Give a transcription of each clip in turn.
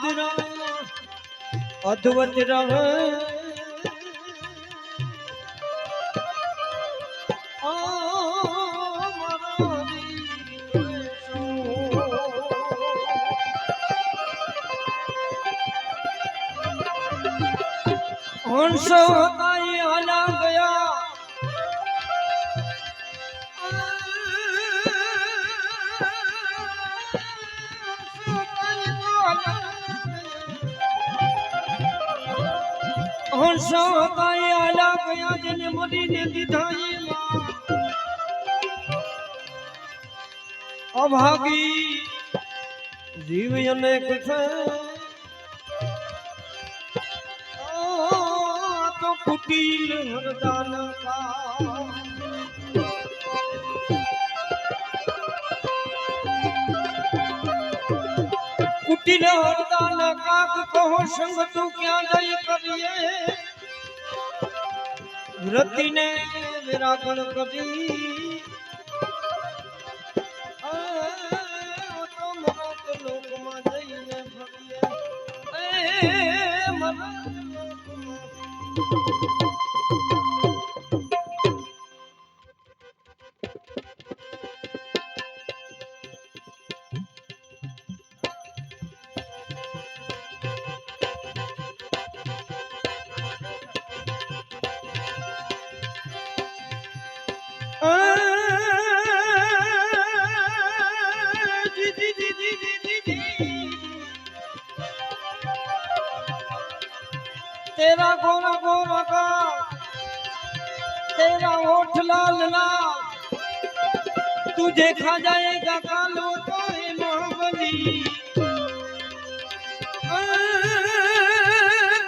हाजरा अद्वत रहे हंस हला गया हंस हला गया जने मरी ने दिधाई अभागी जीव अनेक थे तो कुटिल हरदान का कुटिल हरदान काक कहो संग तू क्या गई करिए रति ने विरागण करी तो मरत लोक में जईने भगिए मरत तेरा गोरा गोरा का तेरा होठ लाल लाल तुझे खा जाएगा कालो तो महाबली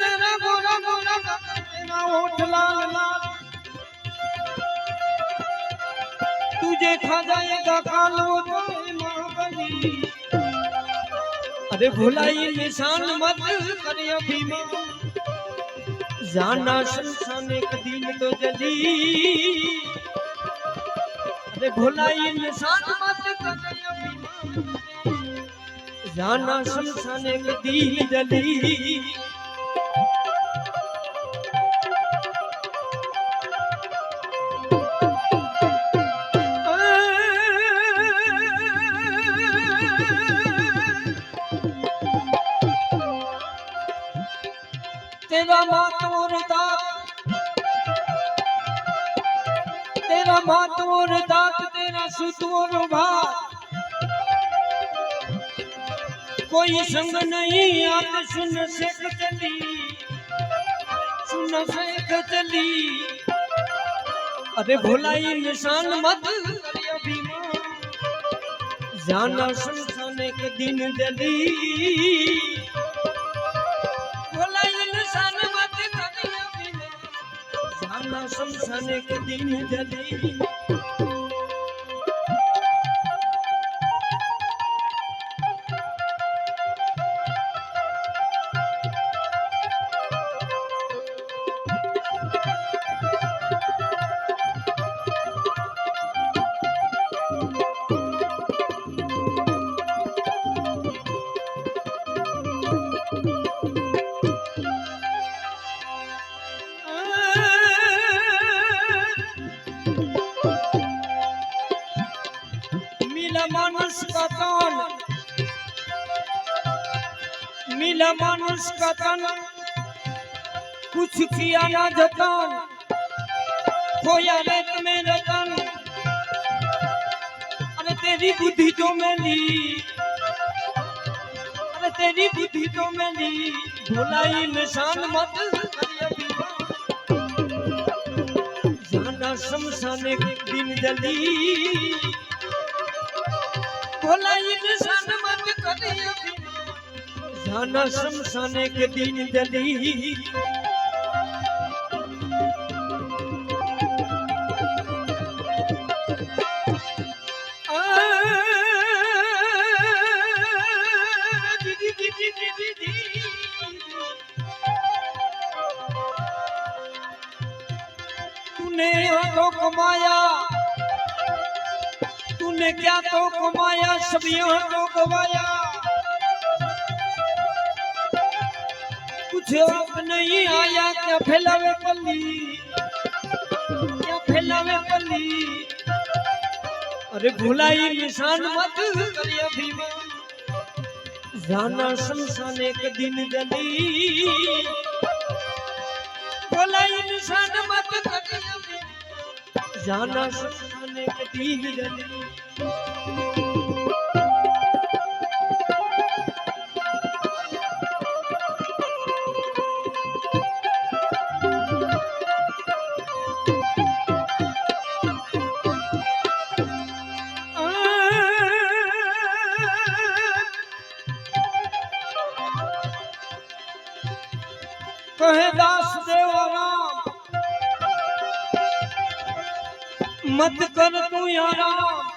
तेरा गोरा गोरा का तेरा होठ लाल लाल तुझे खा जाएगा कालो तो महाबली अरे भुलाई निशान मत कर अभिमान जाना संसान एक दिन तो जली अरे भुलाई निशान मत कर जाना संसान एक दिन जली तेरा मात और दात तेरा मात और दात तेरा सुत और भात कोई संग नहीं आते सुन सेक चली अरे भुलाई निशान मत कर अभिमान जाना संसान एक दिन जली संसान के दिन जली मिला मानुष का तन कुछ किया ना जतन खोया रेत में रतन अरे तेरी बुद्धि तो मैली अरे तेरी बुद्धि तो मैली भुलाई निशान मत जाना शमशान एक दिन जली भुलाई निशान मत करिए जाना शमशान के दिन जली तूने तो कमाया तूने क्या तो कमाया सब यहाँ तो गवाया पूछो आप नहीं आया क्या फैलावे पल्ली, क्या फैलावे पल्ली। अरे भुलाई निशान मत करी अभिमान, जाना शमशान एक दिन जली। भुलाई निशान मत करी अभिमान, जाना शमशान एक दिन जली। कहे दास देवा राम मत कर तू याराम,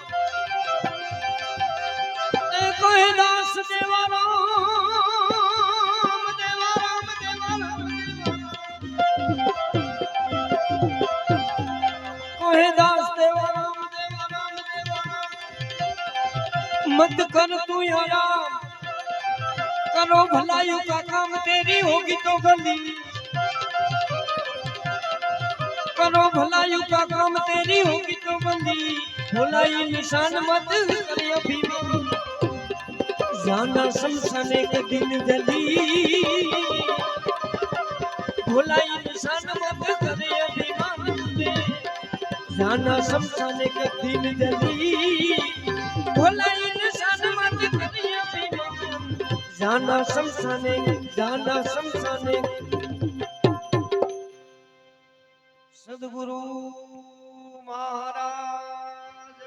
कहे दास देवा राम देवा राम देवा राम, कहे दास देवा राम देवा राम देवा राम। मत कर तू याराम, करो भलाइयों का काम तेरी होगी तो भली, करो भलाइयों का काम तेरी होगी तो भली। भुलाई निशान मत करे अभिमान, जाना शमशान एक दिन जली। भुलाई निशान मत करे अभिमान, जाना शमशान एक दिन जली। भुलाई निशान मत करे अभिमान, जाना शमशाने, जाना शमशाने। सद्गुरु महाराज।